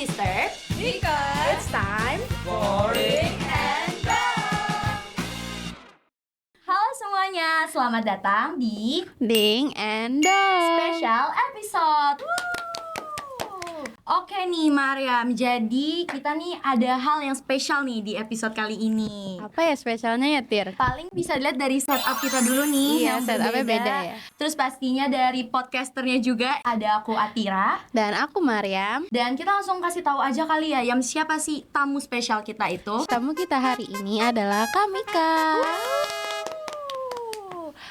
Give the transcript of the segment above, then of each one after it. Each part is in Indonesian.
disturb Because it's time. boring and dumb. Halo semuanya, selamat datang di Ding and Dong. special episode. Oke nih Mariam, jadi kita nih ada hal yang spesial nih di episode kali ini. Apa ya spesialnya ya, Tir? Paling bisa dilihat dari setup kita dulu nih. Iya, yang setupnya berbeda. beda ya. Terus pastinya dari podcasternya juga ada aku Atira. Dan aku Mariam. Dan kita langsung kasih tahu aja kali ya, yang siapa sih tamu spesial kita itu? Tamu kita hari ini adalah Kamika.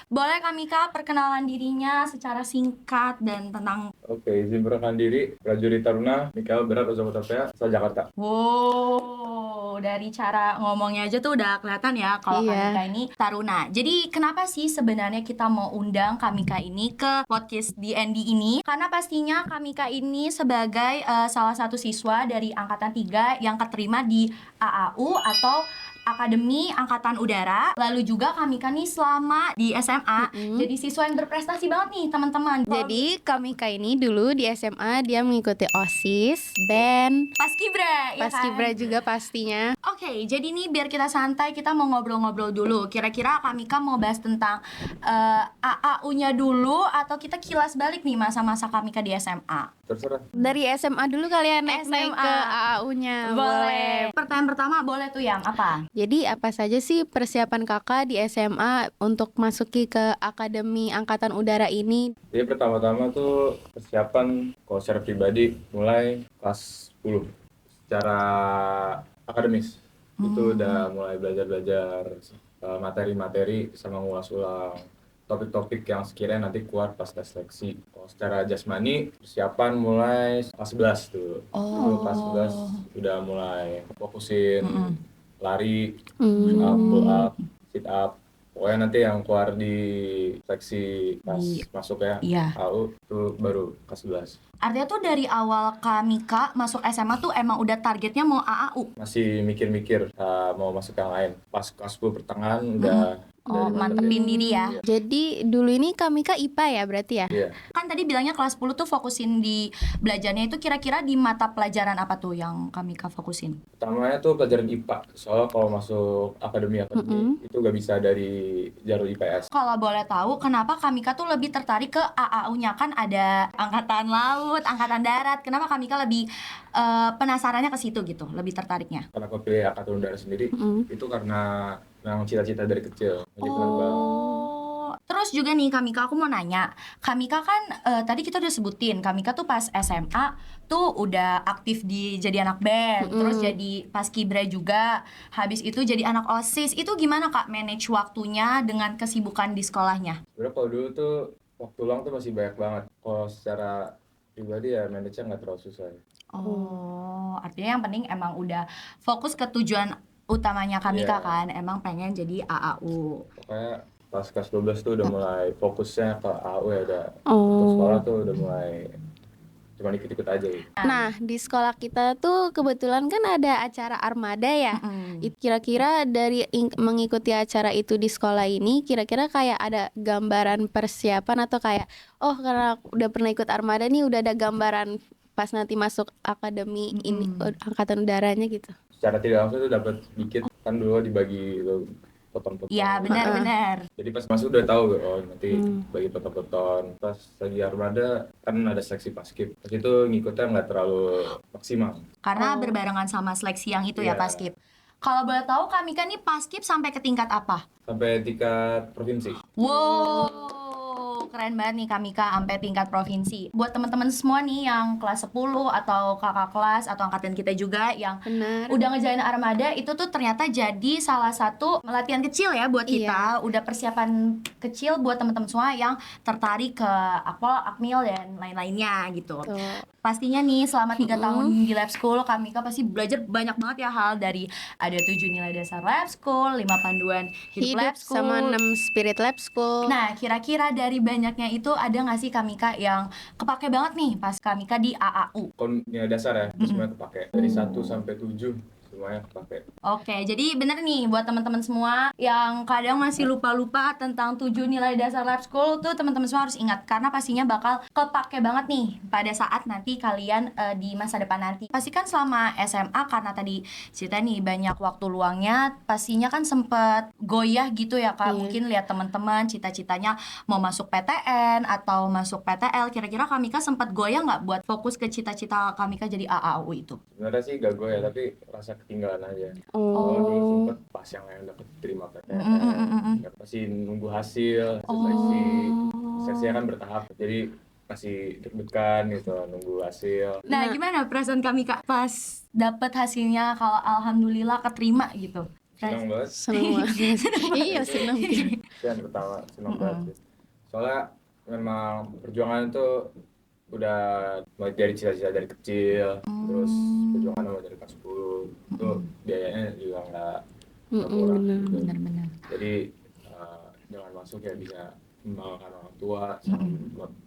Boleh Kamika perkenalan dirinya secara singkat dan tentang Oke, izin perkenalkan diri, prajurit Taruna, Mikael Berat Uzakutapea, asal Jakarta. wow, dari cara ngomongnya aja tuh udah kelihatan ya kalau Iya. Kamika ini taruna. Jadi kenapa sih sebenarnya kita mau undang Kamika ini ke podcast DND ini? Karena pastinya Kamika ini sebagai salah satu siswa dari angkatan 3 yang keterima di AAU atau Akademi Angkatan Udara. Lalu juga Kamika nih selama di SMA jadi siswa yang berprestasi banget nih teman-teman. Jadi Kamika ini dulu di SMA dia mengikuti OSIS, band, Paskibra, ya kan? Paskibra juga pastinya. Oke, jadi nih biar kita santai, kita mau ngobrol-ngobrol dulu. Kira-kira Kamika mau bahas tentang AAU-nya dulu atau kita kilas balik nih masa-masa Kamika di SMA? Terserah. Dari SMA dulu kalian naik SMA. ke AAU-nya. Pertanyaan pertama boleh tuh yang apa? Jadi apa saja sih persiapan kakak di SMA untuk masuki ke Akademi Angkatan Udara ini? Jadi pertama-tama tuh persiapan kalau secara pribadi mulai kelas 10 secara akademis. Itu udah mulai belajar-belajar materi-materi sama ngulas ulang topik-topik yang sekiranya nanti keluar pas tes seleksi. Kalau secara jasmani persiapan mulai kelas 11 tuh. Itu kelas 11 udah mulai fokusin lari, pull up, sit up. Pokoknya nanti yang keluar di seleksi pas masuk ya Iya. AU itu baru kelas 11. Artinya tuh dari awal Kamika masuk SMA tuh emang udah targetnya mau AAU? Masih mikir-mikir mau masuk yang lain. Pas kelas 10 pertengahan udah Mantepin diri ya. Jadi dulu ini Kamika IPA ya berarti ya? Iya. Kan tadi bilangnya kelas 10 tuh fokusin di belajarnya itu kira-kira di mata pelajaran apa tuh yang Kamika fokusin? Pertamanya tuh pelajaran IPA. Soalnya kalau masuk akademi itu gak bisa dari jalur IPS. Kalau boleh tahu, kenapa Kamika tuh lebih tertarik ke AAU-nya? Kan ada angkatan laut, angkatan darat. Kenapa Kamika lebih penasarannya ke situ gitu, lebih tertariknya? Karena aku pilih Angkatan Udara sendiri itu karena memang cita-cita dari kecil jadi penerbang. Terus juga nih Kamika, aku mau nanya. Kamika kan tadi kita udah sebutin, Kamika tuh pas SMA tuh udah aktif jadi anak band, terus jadi paskibra juga. Habis itu jadi anak OSIS. Itu gimana Kak manage waktunya dengan kesibukan di sekolahnya? Sebenarnya kalau dulu tuh waktu luang tuh masih banyak banget. Kalau secara pribadi ya manage-nya nggak terlalu susah. Oh, artinya yang penting emang udah fokus ke tujuan utamanya Kamika Iya. kan, emang pengen jadi AAU. Pokoknya pas kelas 12 tuh udah mulai fokusnya ke AU ya udah. Oh. Untuk sekolah tuh udah mulai cuma ikut-ikut aja gitu. Nah, di sekolah kita tuh kebetulan kan ada acara armada ya. Kira-kira dari mengikuti acara itu di sekolah ini, kira-kira kayak ada gambaran persiapan atau kayak, oh karena udah pernah ikut armada nih udah ada gambaran pas nanti masuk akademi ini angkatan udaranya gitu. Secara tidak langsung tuh dapat dikit kan dulu dibagi tuh peton-peton. Iya, benar-benar. Jadi pas masuk udah tahu oh nanti bagi peton-peton. Pas lagi armada kan ada seleksi paskib. Pas itu ngikutnya nggak terlalu maksimal. Karena berbarengan sama seleksi yang itu ya Iya. paskib. Kalau boleh tahu Kamika nih paskib sampai ke tingkat apa? Sampai tingkat provinsi. Wow, keren banget nih Kamika sampai tingkat provinsi. Buat teman-teman semua nih yang kelas 10 atau kakak kelas atau angkatan kita juga yang Benar. udah ngejalanin armada, itu tuh ternyata jadi salah satu latihan kecil ya buat kita. Udah persiapan kecil buat teman-teman semua yang tertarik ke Akmil dan lain-lainnya gitu. Tuh. Pastinya nih selama 3 tahun di lab school Kamika pasti belajar banyak banget ya hal dari ada 7 nilai dasar lab school, 5 panduan hidup lab school, sama 6 spirit lab school. Nah, kira-kira dari banyaknya itu ada nggak sih Kamika yang kepake banget nih pas Kamika di AAU? Kalau nilai dasar ya itu sebenarnya kepake dari 1 sampai 7 sebenarnya semuanya kepake. Oke, jadi bener nih buat teman-teman semua yang kadang masih lupa-lupa tentang 7 nilai dasar lab school tuh, teman-teman semua harus ingat karena pastinya bakal kepake banget nih pada saat nanti kalian di masa depan nanti. Pastikan selama SMA karena tadi cerita nih banyak waktu luangnya, pastinya kan sempet goyah gitu ya Kak. Iya. Mungkin lihat teman-teman cita-citanya mau masuk PTN atau masuk PTL. Kira-kira Kamika sempat goyah nggak buat fokus ke cita-cita Kamika jadi AAU itu? Sebenarnya sih gak gue ya, tapi rasa ketinggalan aja. Oh. Kalau dulu sempet pas yang dapet terima PTN, ya pasti nunggu hasil seleksi. Seleksinya kan bertahap, jadi masih deg-degan gitu nunggu hasil. Nah, gimana perasaan Kamika pas dapet hasilnya kalau alhamdulillah keterima gitu? Senang banget. Seneng banget. Iya, seneng. Itu yang pertama, senang banget sih. Soalnya memang perjuangan itu udah mulai dari cita-cita dari kecil, terus perjuangan mulai dari kelas 10 itu biayanya juga nggak kurang gitu. Benar-benar. Jadi dengan masuk ya bisa membanggakan orang tua, sama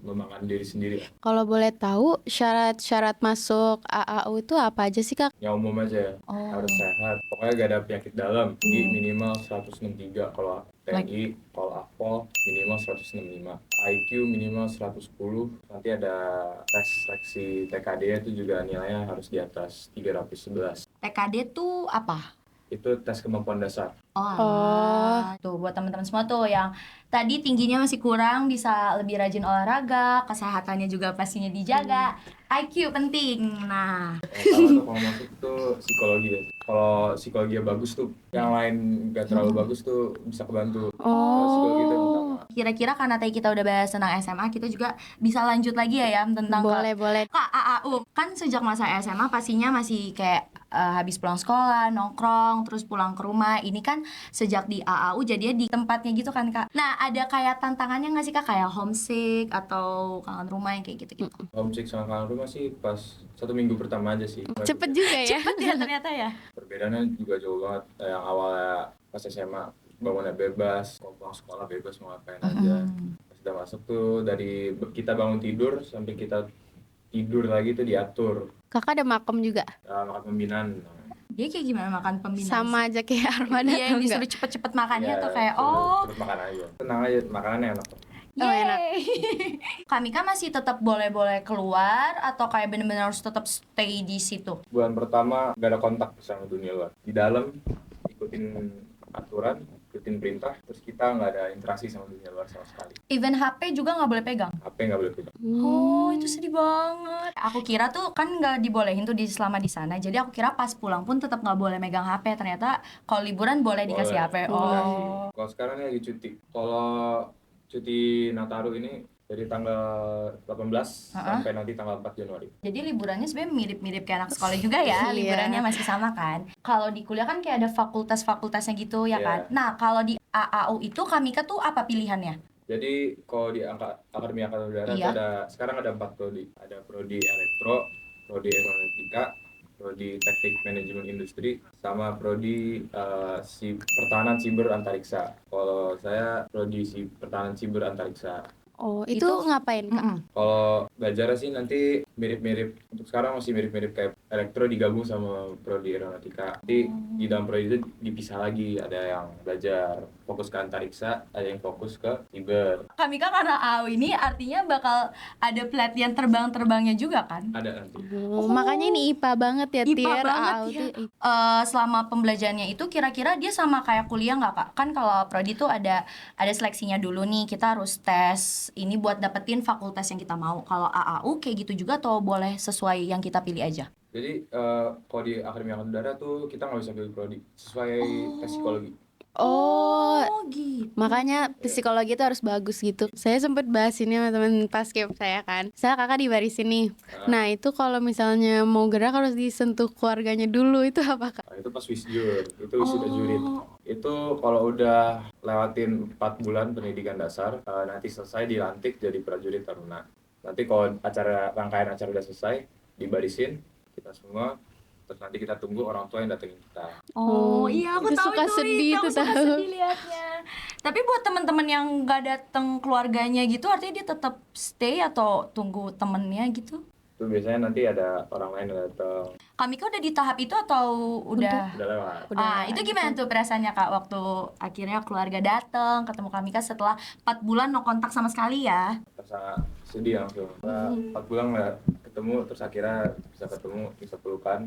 membanggakan diri sendiri. Kalau boleh tahu syarat-syarat masuk AAU itu apa aja sih Kak? Yang umum aja, harus sehat, pokoknya gak ada penyakit dalam, tinggi minimal 163 kalau TNI, kalau AKPOL minimal 165, IQ minimal 110, nanti ada tes seleksi TKD itu juga nilainya harus di atas 311. TKD tuh apa? Itu tes kemampuan dasar. Alah. Tuh buat teman-teman semua tuh yang tadi tingginya masih kurang, bisa lebih rajin olahraga, kesehatannya juga pastinya dijaga, IQ penting. Nah, Yang pertama tuh kalau masuk tuh psikologi ya. Kalau psikologi bagus tuh, yang lain gak terlalu bagus tuh bisa kebantu. Kalau psikologi itu yang utama. kira-kira karena tadi kita udah bahas tentang SMA, kita juga bisa lanjut lagi ya Yam tentang Boleh. Kak AAU. Kan sejak masa SMA pastinya masih kayak habis pulang sekolah, nongkrong, terus pulang ke rumah. Ini kan sejak di AAU jadinya di tempatnya gitu kan Kak. Nah, ada kayak tantangannya nggak sih Kak? Kayak homesick atau kangen rumah yang kayak gitu-gitu? Homesick sama kangen rumah sih pas 1 minggu pertama aja sih. Cepet juga ya. Ya ternyata ya. Perbedaannya juga jauh banget. Yang awalnya pas SMA bangunnya bebas, mau pulang sekolah bebas mau ngapain aja. Pas udah masuk tuh dari kita bangun tidur sampai kita tidur lagi tuh diatur. Kakak ada makom juga? Makan pembinaan. Dia kayak gimana makan pembinaan? Sama aja kayak Armada Iya, atau yang enggak? disuruh cepet-cepet makannya Ya, tuh kayak terus makan aja. Tenang aja, makanannya enak. Oh, enak. Kami kan masih tetap boleh-boleh keluar atau kayak bener-bener harus tetap stay di situ? Bulan pertama gak ada kontak sama dunia luar. Di dalam ikutin aturan, ikutin perintah, terus kita nggak ada interaksi sama dunia luar sama sekali. Even HP juga nggak boleh pegang? HP nggak boleh pegang. Oh, itu sedih banget. Aku kira tuh kan nggak dibolehin tuh selama di sana. Jadi aku kira pas pulang pun tetap nggak boleh megang HP. Ternyata kalau liburan boleh dikasih HP. Oh. Kalau sekarang ini lagi cuti. Kalau cuti Nataru ini dari tanggal 18 sampai nanti tanggal 4 Januari. Jadi liburannya sebenarnya mirip-mirip kayak anak sekolah juga ya. Iya. Liburannya masih sama kan. Kalau di kuliah kan kayak ada fakultas-fakultasnya gitu ya Iya. kan. Nah, kalau di AAU itu Kamika tuh apa pilihannya? Jadi kalau di Akademi Angkatan Udara Iya. itu sekarang ada 4 prodi. Ada prodi elektro, prodi aeronautika, prodi teknik manajemen industri, sama prodi pertahanan siber antariksa. Kalau saya prodi pertahanan siber antariksa. Oh, itu Itu- ngapain Kak? Kalau belajarnya sih nanti mirip-mirip, untuk sekarang masih mirip-mirip kayak elektro digabung sama prodi aeronautika. Nanti di dalam prodi itu dipisah lagi, ada yang belajar fokus ke antariksa, ada yang fokus ke siber. Kamika karena AAU ini artinya bakal ada pelatihan terbang-terbangnya juga kan? Ada nanti. Oh, makanya ini IPA banget ya, IPA Tir. banget AAU ya. tuh Selama pembelajarannya itu kira-kira dia sama kayak kuliah nggak Kak? Kan kalau prodi tuh ada seleksinya dulu nih, kita harus tes ini buat dapetin fakultas yang kita mau. Kalau AAU kayak gitu juga atau boleh sesuai yang kita pilih aja? Jadi kalau di Akademi Angkatan Udara tuh kita nggak bisa pilih prodi sesuai tes psikologi. Oh, gitu. makanya psikologi itu harus bagus gitu. Saya sempet bahas ini sama teman paskib saya kan. Saya kakak di barisin nih. Nah, itu kalau misalnya mau gerak harus disentuh keluarganya dulu, itu apa Kak? Nah, itu pas wisjur, itu wisuda jurid. Itu kalau udah lewatin 4 bulan pendidikan dasar, nanti selesai dilantik jadi prajurit taruna. Nanti kalau rangkaian acara udah selesai, dibarisin kita semua, terus nanti kita tunggu orang tua yang datengin kita. Oh iya, aku itu tahu suka itu. sedih aku tuh, suka tahu. sedih liatnya. Tapi buat teman-teman yang nggak datang keluarganya gitu, artinya dia tetap stay atau tunggu temennya gitu? Itu biasanya nanti ada orang lain yang datang. Kamika udah di tahap itu atau udah? Udah lewat. Itu gimana tuh perasaannya Kak waktu akhirnya keluarga datang ketemu Kamika setelah 4 bulan no kontak sama sekali ya? Rasa sedih langsung. 4 bulan nggak ketemu, terus akhirnya bisa ketemu, bisa pelukan,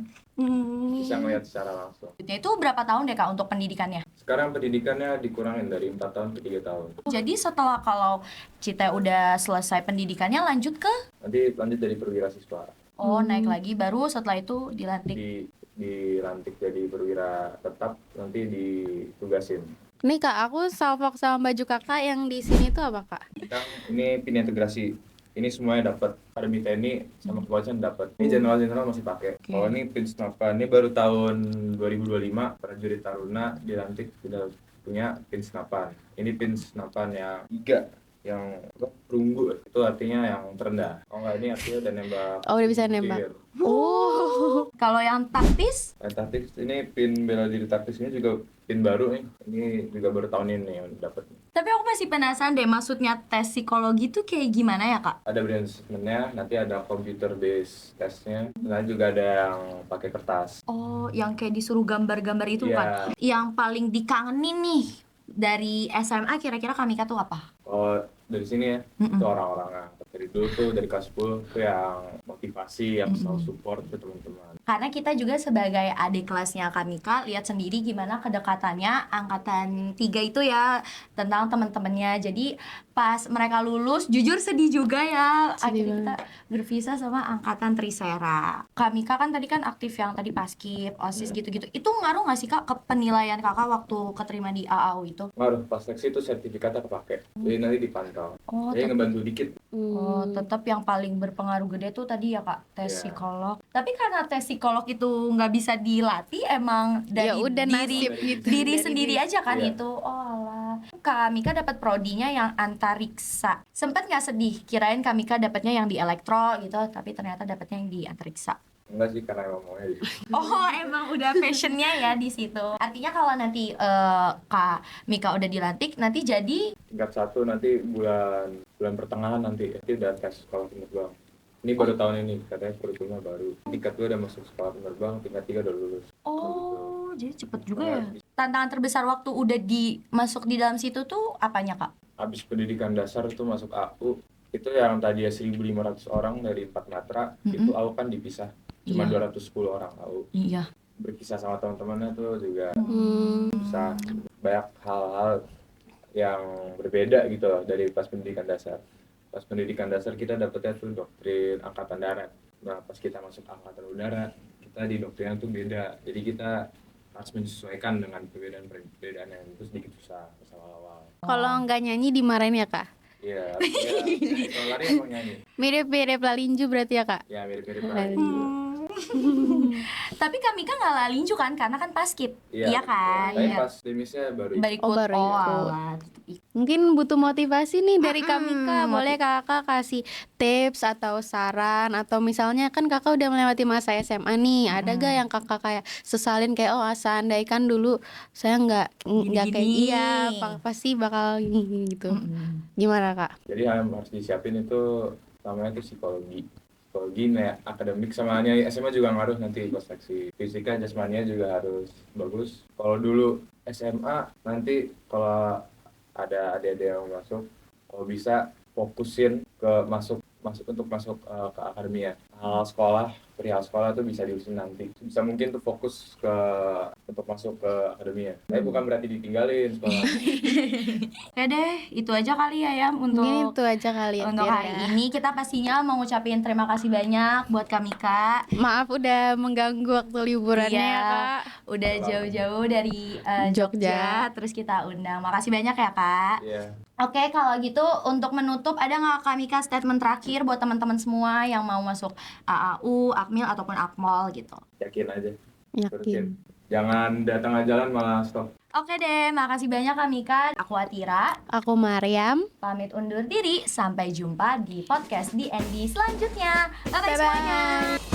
bisa ngeliat secara langsung. Itu berapa tahun deh Kak untuk pendidikannya? Sekarang pendidikannya dikurangin dari 4 tahun ke 3 tahun. Jadi setelah kalau Cita udah selesai pendidikannya lanjut ke? Nanti lanjut jadi perwira siswa. Naik lagi baru setelah itu dilantik. Dilantik jadi perwira tetap, nanti ditugasin. Nih Kak, aku salfok sama baju Kakak yang di sini tuh apa Kak? Kita ini pin integrasi. Ini semuanya dapat. Akademi TNI sama kepolisian dapat. Ini jenderal masih pakai. Kalau ini pin senapan, ini baru tahun 2025 prajurit Taruna dilantik sudah punya pin senapan. Ini pin senapan yang 3 yang perunggu, itu artinya yang terendah. Kalau nggak ini artinya udah nembak. Oh, udah bisa nembak. Clear. Oh. Kalau yang taktis? Taktis ini pin bela diri taktis ini juga pin baru nih. Ini juga baru tahun ini yang dapat. Tapi aku masih penasaran deh, maksudnya tes psikologi tuh kayak gimana ya Kak? Ada brain assessment-nya, nanti ada computer based testnya, nanti juga ada yang pakai kertas. Oh, yang kayak disuruh gambar-gambar itu Iya. kan? Yang paling dikangenin nih dari SMA kira-kira Kamika tuh apa? Kalau dari sini ya, itu orang-orangnya. Dari dulu tuh, dari kelas 10 tuh yang motivasi, yang selalu support ke teman-teman. Karena kita juga sebagai adik kelasnya Kamika lihat sendiri gimana kedekatannya angkatan 3 itu ya tentang teman-temannya. Jadi pas mereka lulus jujur sedih juga ya. Akhirnya kita berpisah sama angkatan Trisera. Kamika kan tadi kan aktif yang tadi Paskib, OSIS gitu-gitu. Itu ngaruh nggak sih Kak ke penilaian Kakak waktu keterima di AAU itu? Ngaruh, pas seleksi itu sertifikatnya kepake. Jadi nanti dipantau. Oh, Jadi ngebantu dikit. tetap yang paling berpengaruh gede tuh tadi ya Kak, tes Iya. psikolog. Tapi karena tes psikolog itu nggak bisa dilatih, emang dari Ya udah diri nasib gitu. diri Dari sendiri diri. aja kan Iya. itu. Oh alah. Kamika dapat prodinya yang antariksa. Sempet nggak sedih? Kirain Kamika dapatnya yang di elektro gitu, tapi ternyata dapatnya yang di antariksa. Enggak sih, karena emang maunya di situ. Oh, emang udah passionnya ya di situ. Artinya kalau nanti Kak Mika udah dilantik, nanti jadi Tingkat 1 nanti bulan pertengahan nanti udah tes sekolah penerbang. Ini baru tahun ini, katanya kurikulumnya baru. Tingkat 2 udah masuk sekolah penerbang, tingkat 3 udah lulus. oh, jadi cepet juga ya. Tantangan terbesar waktu udah masuk di dalam situ tuh apanya Kak? Habis pendidikan dasar itu masuk AU, itu yang tadi 1.500 orang dari 4 matra, itu AU kan dipisah. Cuma Iya. 210 orang AU. Iya. Berkisah sama teman-temannya tuh juga bisa banyak hal-hal yang berbeda gitu loh dari pas pendidikan dasar. Pas pendidikan dasar kita dapetnya tuh doktrin angkatan darat. Nah pas kita masuk angkatan udara, kita di doktrinnya tuh beda. Jadi kita harus menyesuaikan dengan perbedaan yang itu sedikit susah pas awal-awal. Kalau nggak nyanyi dimarahin ya Kak? Iya, kalau lari emang nyanyi. Mirip-mirip Lalinju berarti ya Kak? Ya mirip-mirip Lalinju. lari. Tapi Kamika nggak lalinju kan karena kan Paskib. Iya kan? Tapi Iya. pas demisnya baru Baru ikut. Oh, baru ikut. alah. Mungkin butuh motivasi nih dari Kamika. Boleh Kakak kasih tips atau saran, atau misalnya kan Kakak udah melewati masa SMA nih, ada gak yang Kakak kayak sesalin kayak seandainya dulu saya nggak kayak Gini-gini. pasti bakal gini gitu. Gimana Kak? Jadi yang harus disiapin itu namanya itu psikologi nih, akademik sama SMA juga ngaruh nanti pas seleksi. Fisika jasmania juga harus bagus. Kalau dulu SMA nanti kalau ada adik-adik yang masuk, kalau bisa fokusin ke masuk ke akademia. Hal sekolah, perihal sekolah tuh bisa diurusin nanti. Bisa mungkin tuh fokus untuk masuk ke akademia. Tapi bukan berarti ditinggalin sekolah. Oke deh, itu aja kali ya Yam untuk Mungkin itu aja kali ya. untuk Tir, hari ya. ini. Kita pastinya mau ngucapin terima kasih banyak buat Kamika. Maaf udah mengganggu waktu liburannya Iya. ya Kak. Udah jauh-jauh dari Jogja. terus kita undang. Makasih banyak ya Kak. Iya. Oke, kalau gitu untuk menutup ada nggak Kamika statement terakhir buat teman-teman semua yang mau masuk AAU, Akmil ataupun Akmol gitu? Yakin aja. Yakin. Terusin. Jangan di tengah jalan malah stop. Oke deh, makasih banyak Kamika. Aku Atira, Aku Mariam. pamit undur diri. Sampai jumpa di podcast DND selanjutnya. Bye-bye Bye-bye. semuanya.